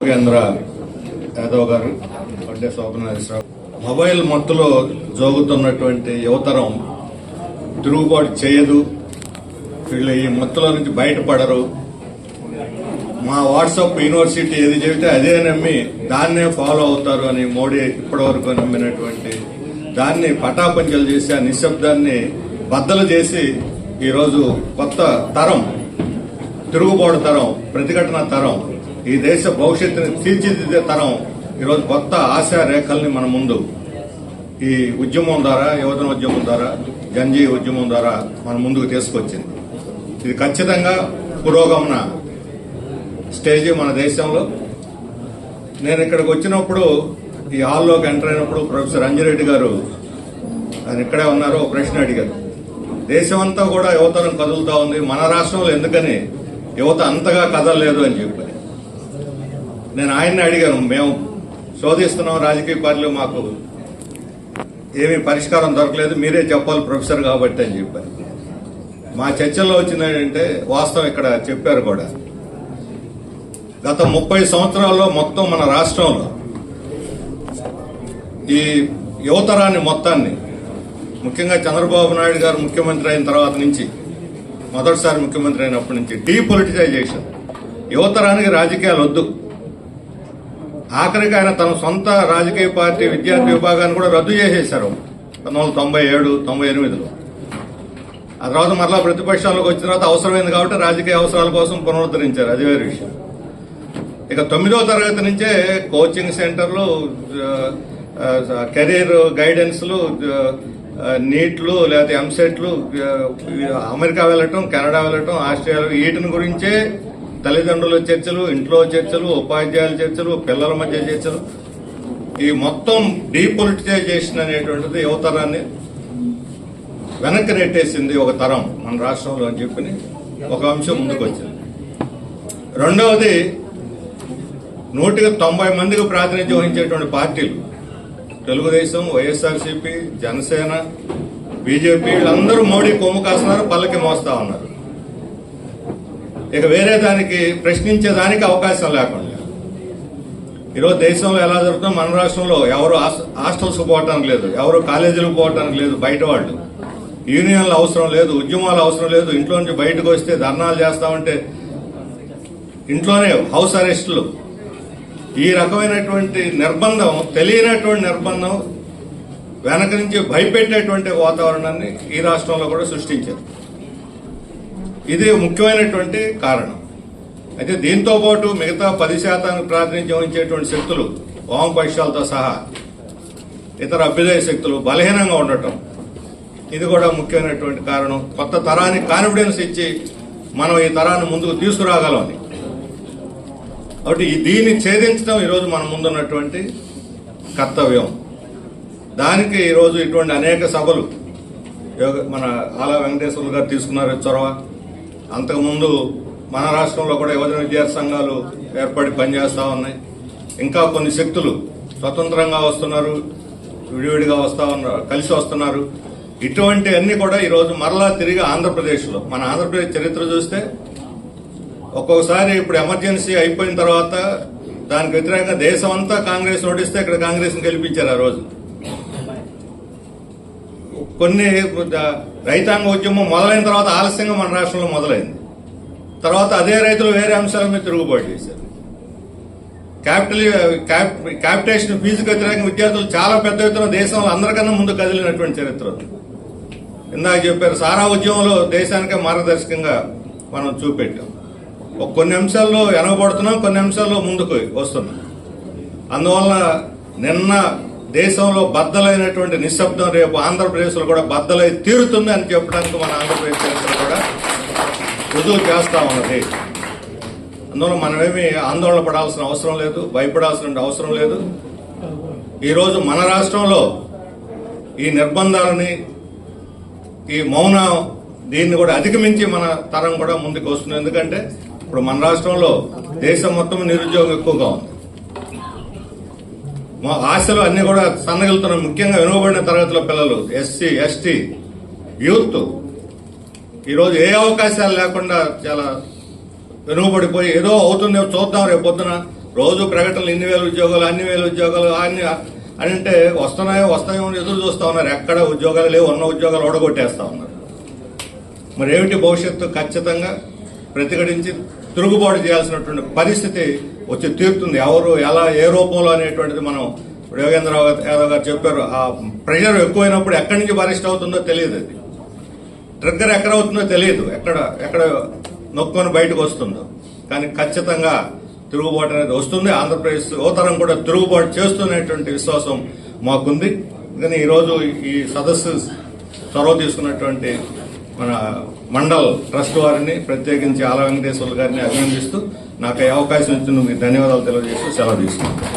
కేంద్ర యాదవ్ గారు అంటే శోభనాథరావు మొబైల్ మత్తులో జోగుతున్నటువంటి యువతరం తిరుగుబాటు చేయదు, వీళ్ళు ఈ మత్తుల నుంచి బయటపడరు, మా వాట్సాప్ యూనివర్సిటీ ఏది చెబితే అదే నమ్మి దాన్నే ఫాలో అవుతారు అని మోడీ ఇప్పటివరకు నమ్మినటువంటి దాన్ని పటాపంచలు చేసి ఆ నిశ్శబ్దాన్ని బద్దలు చేసి ఈరోజు కొత్త తరం, తిరుగుబాటు తరం, ప్రతిఘటన తరం, ఈ దేశ భవిష్యత్తుని తీర్చిదిద్దే తరం ఈరోజు కొత్త ఆశా రేఖల్ని మన ముందు ఈ ఉద్యమం ద్వారా, యువజన ఉద్యమం ద్వారా, జంజీ ఉద్యమం ద్వారా మన ముందుకు తీసుకొచ్చింది. ఇది ఖచ్చితంగా పురోగమన స్టేజ్ మన దేశంలో. నేను ఇక్కడికి వచ్చినప్పుడు ఈ హాల్లోకి ఎంటర్ అయినప్పుడు ప్రొఫెసర్ అంజిరెడ్డి గారు ఆయన ఇక్కడే ఉన్నారు, ఒక ప్రశ్న అడిగారు. దేశమంతా కూడా యువతరం కదులుతా ఉంది, మన రాష్ట్రంలో ఎందుకని యువత అంతగా కదలలేదు అని చెప్పి నేను ఆయన్ని అడిగాను. మేము శోధిస్తున్నాం రాజకీయ పార్టీలు, మాకు ఏమీ పరిష్కారం దొరకలేదు, మీరే చెప్పాలి ప్రొఫెసర్ కాబట్టి అని చెప్పారు. మా చర్చల్లో వచ్చింది ఏంటంటే వాస్తవం ఇక్కడ చెప్పారు కూడా. గత 30 సంవత్సరాల్లో మొత్తం మన రాష్ట్రంలో ఈ యువతరాన్ని మొత్తాన్ని, ముఖ్యంగా చంద్రబాబు నాయుడు గారు ముఖ్యమంత్రి అయిన తర్వాత నుంచి, మొదటిసారి ముఖ్యమంత్రి అయినప్పటి నుంచి డీపొలిటిసైజేషన్, యువతరానికి రాజకీయాలు వద్దు, ఆఖరికి ఆయన తన సొంత రాజకీయ పార్టీ విద్యార్థి విభాగాన్ని కూడా రద్దు చేసేశారు 1997, 98లో. ఆ తర్వాత మరలా ప్రతిపక్షాలకు వచ్చిన తర్వాత అవసరమైంది కాబట్టి రాజకీయ అవసరాల కోసం పునరుద్ధరించారు, అది వేరే విషయం. ఇక 9వ తరగతి నుంచే కోచింగ్ సెంటర్లు, కెరీర్ గైడెన్స్లు, నీట్లు లేకపోతే ఎంసెట్లు, అమెరికా వెళ్ళటం, కెనడా వెళ్ళటం, ఆస్ట్రేలియా, వీటిని గురించే తల్లిదండ్రుల చర్చలు, ఇంట్లో చర్చలు, ఉపాధ్యాయుల చర్చలు, పిల్లల మధ్య చర్చలు. ఈ మొత్తం డీపొలిటిసైజేషన్ అనేటువంటిది యువతరాన్ని వెనక్కి నెట్టేసింది ఒక తరం మన రాష్ట్రంలో అని చెప్పి ఒక అంశం ముందుకు వచ్చింది. రెండవది, 190 మందికి ప్రాతినిధ్యం వహించేటువంటి పార్టీలు, తెలుగుదేశం, వైఎస్ఆర్సీపీ, జనసేన, బీజేపీ, వీళ్ళందరూ మోడీ కొమ్ము కాస్తున్నారు, పల్లకి మోస్తా ఉన్నారు. ఇక వేరే దానికి ప్రశ్నించేదానికి అవకాశం లేకుండా ఈరోజు దేశంలో ఎలా జరుగుతుందో మన రాష్ట్రంలో ఎవరు హాస్టల్స్ పోవటానికి లేదు, ఎవరు కాలేజీలకు పోవటానికి లేదు, బయట వాళ్ళు, యూనియన్లు అవసరం లేదు, ఉద్యమాలు అవసరం లేదు, ఇంట్లో నుంచి బయటకు వస్తే ధర్నాలు చేస్తామంటే ఇంట్లోనే హౌస్ అరెస్టులు, ఈ రకమైనటువంటి నిర్బంధం, తెలియనటువంటి నిర్బంధం, వెనక నుంచి భయపెట్టేటువంటి వాతావరణాన్ని ఈ రాష్ట్రంలో కూడా సృష్టించారు. ఇది ముఖ్యమైనటువంటి కారణం. అయితే దీంతో పాటు మిగతా 10% ప్రాతినిధ్యం వహించేటువంటి శక్తులు, వామపక్షాలతో సహా ఇతర అభ్యుదయ శక్తులు బలహీనంగా ఉండటం, ఇది కూడా ముఖ్యమైనటువంటి కారణం. కొత్త తరానికి కాన్ఫిడెన్స్ ఇచ్చి మనం ఈ తరాన్ని ముందుకు తీసుకురాగలమని. కాబట్టి దీన్ని ఛేదించడం ఈరోజు మన ముందున్నటువంటి కర్తవ్యం. దానికి ఈరోజు ఇటువంటి అనేక సభలు మన ఆలా వెంకటేశ్వర్లు గారు తీసుకున్నారు చొరవ. అంతకుముందు మన రాష్ట్రంలో కూడా యువజన విద్యార్థి సంఘాలు ఏర్పడి పనిచేస్తా ఉన్నాయి. ఇంకా కొన్ని శక్తులు స్వతంత్రంగా వస్తున్నారు, విడివిడిగా వస్తా ఉన్నారు, కలిసి వస్తున్నారు. ఇటువంటి అన్ని కూడా ఈరోజు మరలా తిరిగి ఆంధ్రప్రదేశ్లో, మన ఆంధ్రప్రదేశ్ చరిత్ర చూస్తే ఒక్కొక్కసారి ఇప్పుడు ఎమర్జెన్సీ అయిపోయిన తర్వాత దానికి వ్యతిరేకంగా దేశం అంతా కాంగ్రెస్ నోటిస్తే ఇక్కడ కాంగ్రెస్ ని గెలిపించారు. ఆ రోజు కొన్ని రైతాంగ ఉద్యమం మొదలైన తర్వాత ఆలస్యంగా మన రాష్ట్రంలో మొదలైంది. తర్వాత అదే రైతులు వేరే అంశాల మీద తిరుగుబాటు చేశారు. క్యాపిటేషన్ ఫీజుకు వ్యతిరేకంగా విద్యార్థులు చాలా పెద్ద ఎత్తున దేశంలో అందరికన్నా ముందు కదిలినటువంటి చరిత్ర. ఇందాక చెప్పారు, సారా ఉద్యమంలో దేశానికే మార్గదర్శకంగా మనం చూపెట్టాం. కొన్ని అంశాల్లో వెనకబడుతున్నాం, కొన్ని అంశాల్లో ముందుకు వస్తున్నాం. అందువల్ల నిన్న దేశంలో బద్దలైనటువంటి నిశ్శబ్దం రేపు ఆంధ్రప్రదేశ్లో కూడా బద్దలై తీరుతుంది అని చెప్పడానికి మన ఆంధ్రప్రదేశ్ చరిత్ర కూడా రుజువు చేస్తా ఉన్నది. అందువల్ల మనమేమి ఆందోళన పడాల్సిన అవసరం లేదు, భయపడాల్సిన అవసరం లేదు. ఈరోజు మన రాష్ట్రంలో ఈ నిర్బంధాలని, ఈ మౌన దీన్ని కూడా అధిగమించి మన తరం కూడా ముందుకు వస్తుంది. ఎందుకంటే ఇప్పుడు మన రాష్ట్రంలో దేశం మొత్తం నిరుద్యోగం ఎక్కువగా ఉంది. మా ఆశలు అన్ని కూడా సన్నగిలుతున్నాయి. ముఖ్యంగా వెనుకబడిన తరగతుల పిల్లలు, ఎస్సీ, ఎస్టీ, యూత్ ఈరోజు ఏ అవకాశాలు లేకుండా చాలా వెనుకబడిపోయి ఏదో అవుతుందో చూద్దాం రేపు పొద్దున రోజు ప్రకటనలు ఇన్ని వేల ఉద్యోగాలు అన్ని వేల ఉద్యోగాలు అని అంటే వస్తాయో అని ఎదురు చూస్తా ఉన్నారు. ఎక్కడ ఉద్యోగాలు లేవు, ఉన్న ఉద్యోగాలు ఓడగొట్టేస్తా ఉన్నారు. మరి ఏమిటి భవిష్యత్తు? ఖచ్చితంగా ప్రతిఘటించి తిరుగుబాటు చేయాల్సినటువంటి పరిస్థితి వచ్చి తీరుతుంది. ఎవరు ఎలా ఏ రూపంలో అనేటువంటిది మనం యోగేంద్రరావు యాదవ్ గారు చెప్పారు. ఆ ప్రెషర్ ఎక్కువైనప్పుడు ఎక్కడి నుంచి అరెస్ట్ అవుతుందో తెలియదు. అది ట్రిగ్గర్ ఎక్కడ అవుతుందో తెలియదు, ఎక్కడ నొక్కొని బయటకు వస్తుందో. కానీ ఖచ్చితంగా తిరుగుబాటు అనేది వస్తుంది. ఆంధ్రప్రదేశ్ యువతరం కూడా తిరుగుబాటు చేస్తున్నటువంటి విశ్వాసం మాకుంది. కానీ ఈరోజు ఈ సదస్సు చొరవ తీసుకున్నటువంటి మన మండల్ ట్రస్ట్ వారిని, ప్రత్యేకించి ఆల వెంకటేశ్వర్లు గారిని అభినందిస్తూ నాకు ఈ అవకాశం ఇచ్చిన మీకు ధన్యవాదాలు తెలియజేస్తూ సెలవు తీసుకుంటాను.